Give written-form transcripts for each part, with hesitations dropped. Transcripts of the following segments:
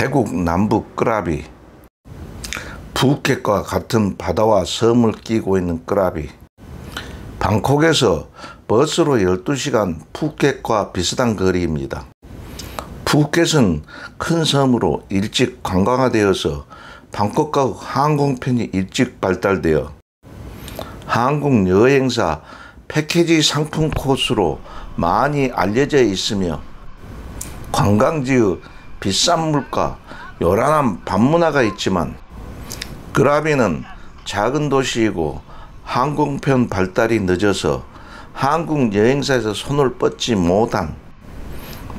태국 남부 끄라비. 푸켓과 같은 바다와 섬을 끼고 있는 끄라비. 방콕에서 버스로 12시간 푸켓과 비슷한 거리입니다. 푸켓은 큰 섬으로 일찍 관광화되어서 방콕과 항공편이 일찍 발달되어 한국 여행사 패키지 상품 코스로 많이 알려져 있으며 관광지의 비싼 물가, 요란한 밤문화가 있지만 끄라비는 작은 도시이고 항공편 발달이 늦어서 한국 여행사에서 손을 뻗지 못한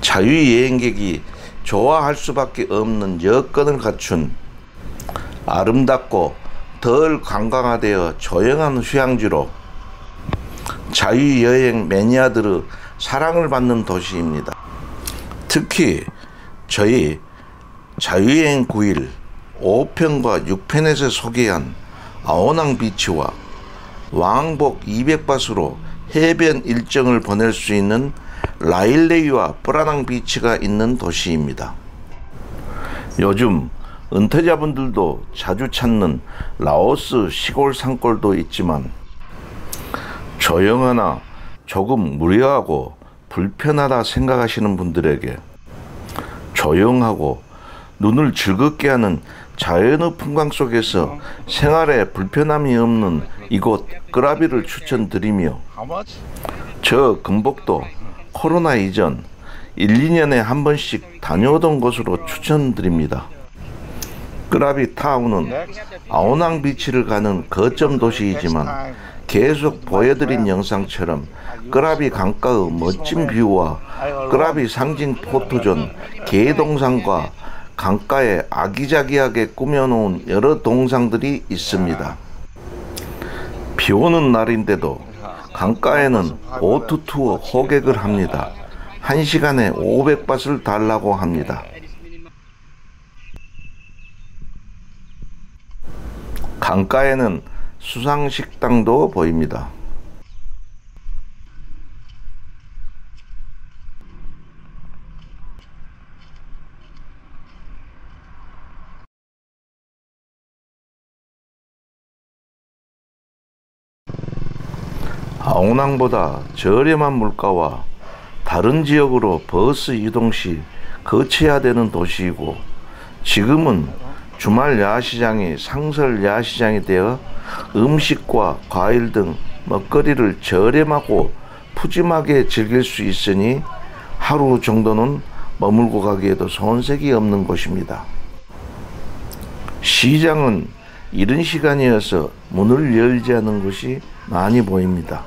자유여행객이 좋아할 수밖에 없는 여건을 갖춘 아름답고 덜 관광화되어 조용한 휴양지로 자유여행 매니아들의 사랑을 받는 도시입니다. 특히 저희 자유여행 9일 5편과 6편에서 소개한 아오낭 비치와 왕복 200바스로 해변 일정을 보낼 수 있는 라일레이와 뿌라낭 비치가 있는 도시입니다. 요즘 은퇴자분들도 자주 찾는 라오스 시골 산골도 있지만 조용하나 조금 무료하고 불편하다 생각하시는 분들에게 조용하고 눈을 즐겁게 하는 자연의 풍광 속에서 생활에 불편함이 없는 이곳 끄라비를 추천드리며 저 금복도 코로나 이전 1, 2년에 한 번씩 다녀오던 곳으로 추천드립니다. 끄라비 타운은 아오낭 비치를 가는 거점 도시이지만 계속 보여드린 영상처럼 끄라비 강가의 멋진 뷰와 끄라비 상징 포토존 개동산과 강가에 아기자기하게 꾸며놓은 여러 동상들이 있습니다. 비오는 날인데도 강가에는 보트투어 호객을 합니다. 1시간에 500바트를 달라고 합니다. 강가에는 수상식당도 보입니다. 아오낭보다 저렴한 물가와 다른 지역으로 버스 이동 시 거쳐야 되는 도시이고 지금은 주말 야시장이 상설 야시장이 되어 음식과 과일 등 먹거리를 저렴하고 푸짐하게 즐길 수 있으니 하루 정도는 머물고 가기에도 손색이 없는 곳입니다. 시장은 이른 시간이어서 문을 열지 않은 곳이 많이 보입니다.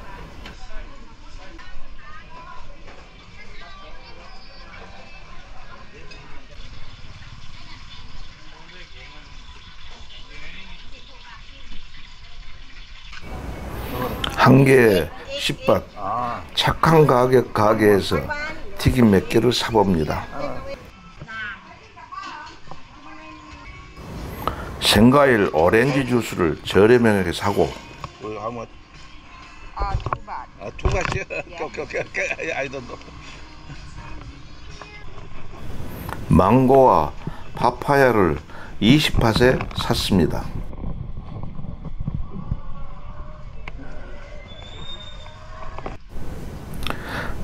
한 개에 10밭, 착한 가격 가게에서 튀김 몇 개를 사봅니다. 생과일 오렌지 주스를 저렴하게 사고 망고와 파파야를 20밭에 샀습니다.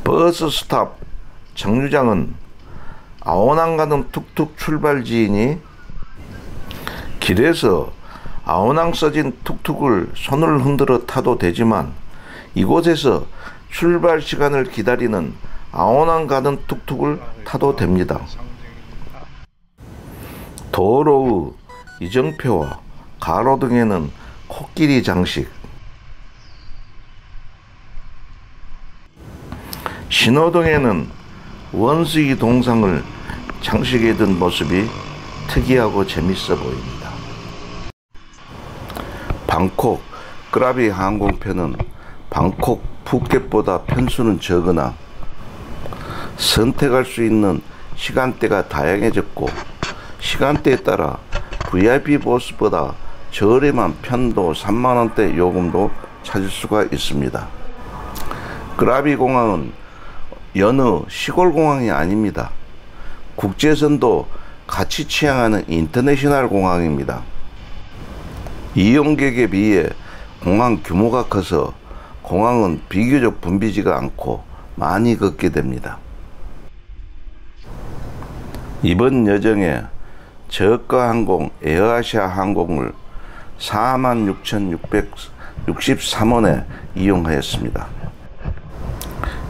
버스 스탑 정류장은 아오낭 가는 툭툭 출발지이니 길에서 아오낭 써진 툭툭을 손을 흔들어 타도 되지만 이곳에서 출발 시간을 기다리는 아오낭 가는 툭툭을 타도 됩니다. 도로의 이정표와 가로등에는 코끼리 장식, 신호등에는 원숭이 동상을 장식해 둔 모습이 특이하고 재밌어 보입니다. 방콕 끄라비 항공편은 방콕 푸켓보다 편수는 적으나 선택할 수 있는 시간대가 다양해졌고 시간대에 따라 VIP 버스보다 저렴한 편도 3만원대 요금도 찾을 수가 있습니다. 끄라비 공항은 여느 시골 공항이 아닙니다. 국제선도 같이 취항하는 인터내셔널 공항입니다. 이용객에 비해 공항 규모가 커서 공항은 비교적 붐비지가 않고 많이 걷게 됩니다. 이번 여정에 저가 항공 에어아시아 항공을 46,663원에 이용하였습니다.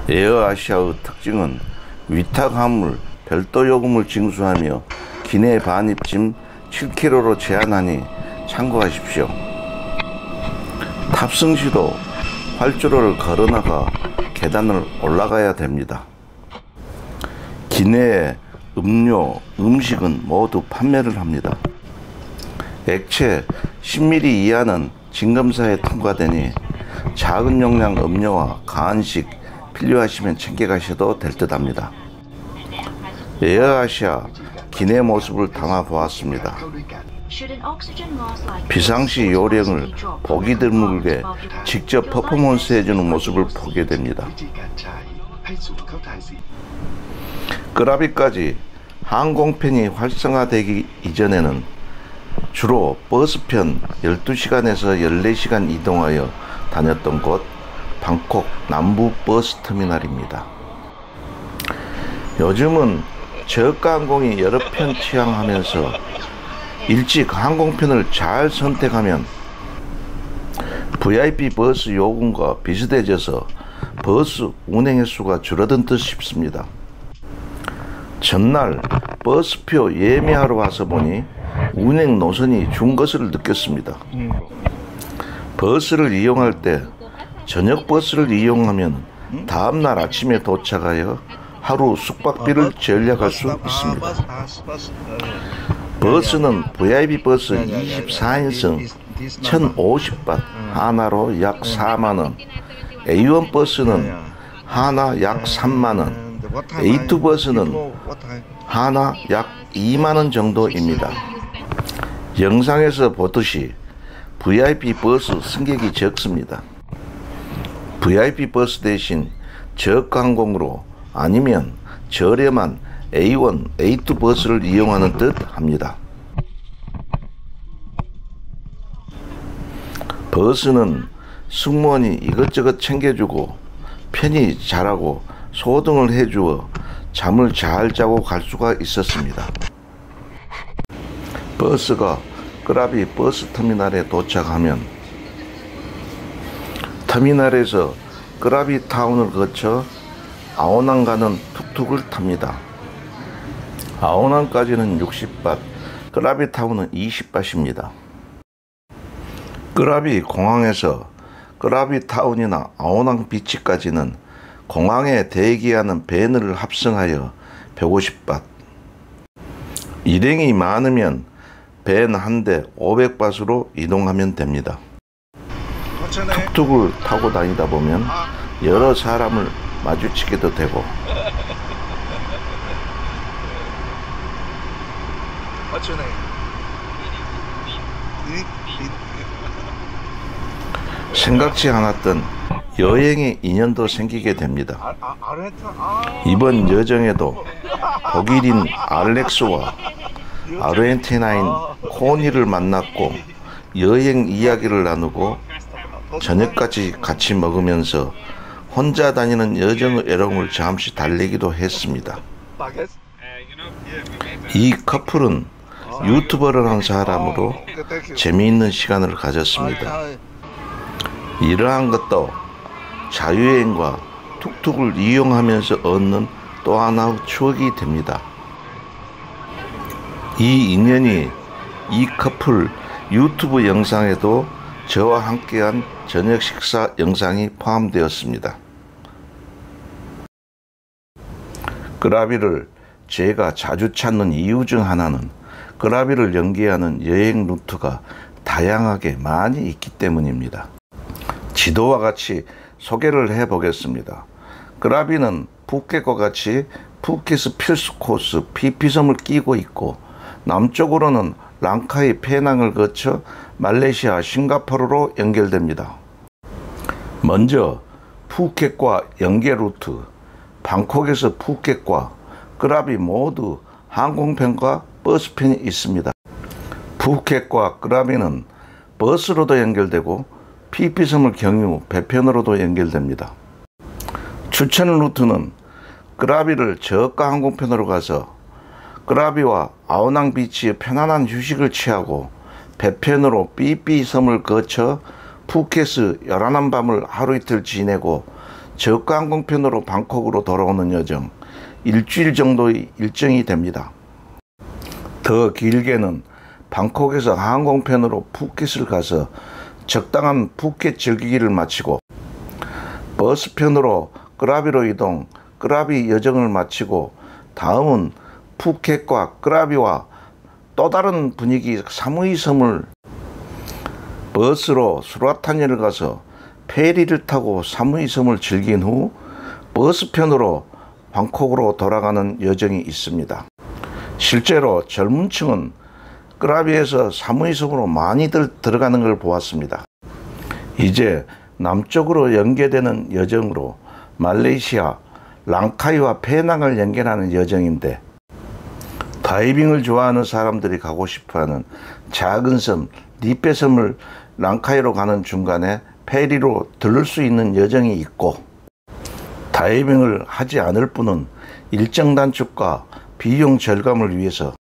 에어아시아의 특징은 위탁 화물 별도 요금을 징수하며 기내 반입짐 7kg로 제한하니 참고하십시오. 탑승 시도 활주로를 걸어나가 계단을 올라가야 됩니다. 기내에 음료, 음식은 모두 판매를 합니다. 액체 10ml 이하는 진검사에 통과되니 작은 용량 음료와 간식 필요하시면 챙겨가셔도 될 듯 합니다. 에어아시아 기내 모습을 담아 보았습니다. 비상시 요령을 보기 드물게 직접 퍼포먼스 해주는 모습을 보게 됩니다. 끄라비까지 항공편이 활성화되기 이전에는 주로 버스편 12시간에서 14시간 이동하여 다녔던 곳 방콕 남부 버스 터미널입니다. 요즘은 저가 항공이 여러 편 취항하면서 일찍 항공편을 잘 선택하면 VIP 버스 요금과 비슷해져서 버스 운행 횟수가 줄어든 듯 싶습니다. 전날 버스표 예매하러 와서 보니 운행 노선이 준 것을 느꼈습니다. 버스를 이용할 때 저녁 버스를 이용하면 다음날 아침에 도착하여 하루 숙박비를 절약할 수 있습니다. 버스는 VIP 버스 24인승 1050밭 하나로 약 4만원, A1 버스는 하나 약 3만원, A2 버스는 하나 약 2만원 정도입니다. 영상에서 보듯이 VIP 버스 승객이 적습니다. VIP 버스 대신 저가항공으로 아니면 저렴한 A1, A2 버스를 이용하는 듯 합니다. 버스는 승무원이 이것저것 챙겨주고 편히 자라고 소등을 해주어 잠을 잘 자고 갈 수가 있었습니다. 버스가 끄라비 버스 터미널에 도착하면 터미널에서 끄라비 타운을 거쳐 아오낭 가는 툭툭을 탑니다. 아오낭까지는 60밭, 끄라비 타운은 20밭입니다. 끄라비 공항에서 끄라비 타운이나 아오낭 비치까지는 공항에 대기하는 밴을 합성하여 150밭, 일행이 많으면 밴 한 대 500밭으로 이동하면 됩니다. 툭툭을 타고 다니다 보면 여러 사람을 마주치게도 되고 생각지 않았던 여행의 인연도 생기게 됩니다. 이번 여정에도 독일인 알렉스와 아르헨티나인 코니를 만났고 여행 이야기를 나누고 저녁까지 같이 먹으면서 혼자 다니는 여정의 애로움을 잠시 달래기도 했습니다. 이 커플은 유튜버를 한 사람으로 재미있는 시간을 가졌습니다. 이러한 것도 자유여행과 툭툭을 이용하면서 얻는 또 하나의 추억이 됩니다. 이 인연이 이 커플 유튜브 영상에도 저와 함께한 저녁 식사 영상이 포함되었습니다. 끄라비를 제가 자주 찾는 이유 중 하나는 끄라비를 연계하는 여행 루트가 다양하게 많이 있기 때문입니다. 지도와 같이 소개를 해 보겠습니다. 끄라비는 푸켓과 같이 푸켓의 필수 코스 피피섬을 끼고 있고 남쪽으로는 랑카이 페낭을 거쳐 말레이시아 싱가포르로 연결됩니다. 먼저 푸켓과 연계 루트, 방콕에서 푸켓과 끄라비 모두 항공편과 버스편이 있습니다. 푸켓과 크라비는 버스로도 연결되고 피피섬을 경유 배편으로도 연결됩니다. 추천 루트는 크라비를 저가 항공편으로 가서 크라비와 아오낭 비치의 편안한 휴식을 취하고 배편으로 삐삐섬을 거쳐 푸켓의 요란한 밤을 하루 이틀 지내고 저가 항공편으로 방콕으로 돌아오는 여정, 일주일 정도의 일정이 됩니다. 더 길게는 방콕에서 항공편으로 푸켓을 가서 적당한 푸켓 즐기기를 마치고 버스편으로 크라비로 이동, 크라비 여정을 마치고 다음은 푸켓과 크라비와 또 다른 분위기 사무이 섬을 버스로 수라타니를 가서 페리를 타고 사무이 섬을 즐긴 후 버스편으로 방콕으로 돌아가는 여정이 있습니다. 실제로 젊은 층은 크라비에서 사무이 섬으로 많이들 들어가는 걸 보았습니다. 이제 남쪽으로 연계되는 여정으로 말레이시아 랑카이와 페낭을 연결하는 여정인데 다이빙을 좋아하는 사람들이 가고 싶어하는 작은 섬 리페섬을 랑카이로 가는 중간에 페리로 들를 수 있는 여정이 있고 다이빙을 하지 않을 분은 일정 단축과 비용 절감을 위해서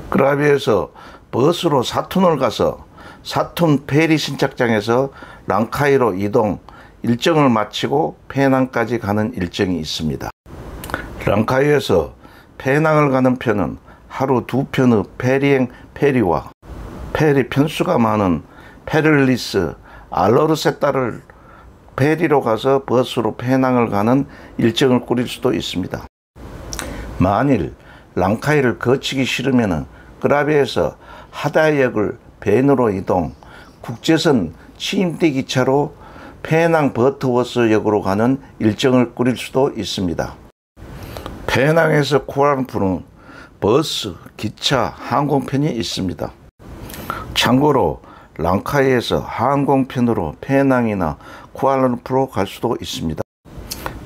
크라비에서 버스로 사툰을 가서 사툰 페리 신착장에서 랑카이로 이동 일정을 마치고 페낭까지 가는 일정이 있습니다. 랑카이에서 페낭을 가는 편은 하루 2편의 페리행 페리와 페리 편수가 많은 페를리스, 알로르세타를 페리로 가서 버스로 페낭을 가는 일정을 꾸릴 수도 있습니다. 만일 랑카이를 거치기 싫으면 크라비에서 하다역을 벤으로 이동, 국제선 치임대 기차로 페낭 버트워스 역으로 가는 일정을 꾸릴 수도 있습니다. 페낭에서 쿠알라룸푸르는 버스, 기차, 항공편이 있습니다. 참고로 랑카이에서 항공편으로 페낭이나 쿠알라룸푸르로 갈 수도 있습니다.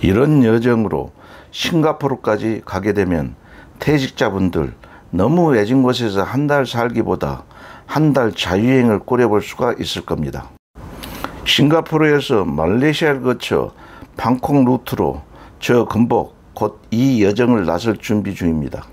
이런 여정으로 싱가포르까지 가게 되면 퇴직자분들 너무 외진 곳에서 한 달 살기보다 한 달 자유여행을 꾸려볼 수가 있을 겁니다. 싱가포르에서 말레이시아를 거쳐 방콕 루트로 저 금복 곧 이 여정을 나설 준비 중입니다.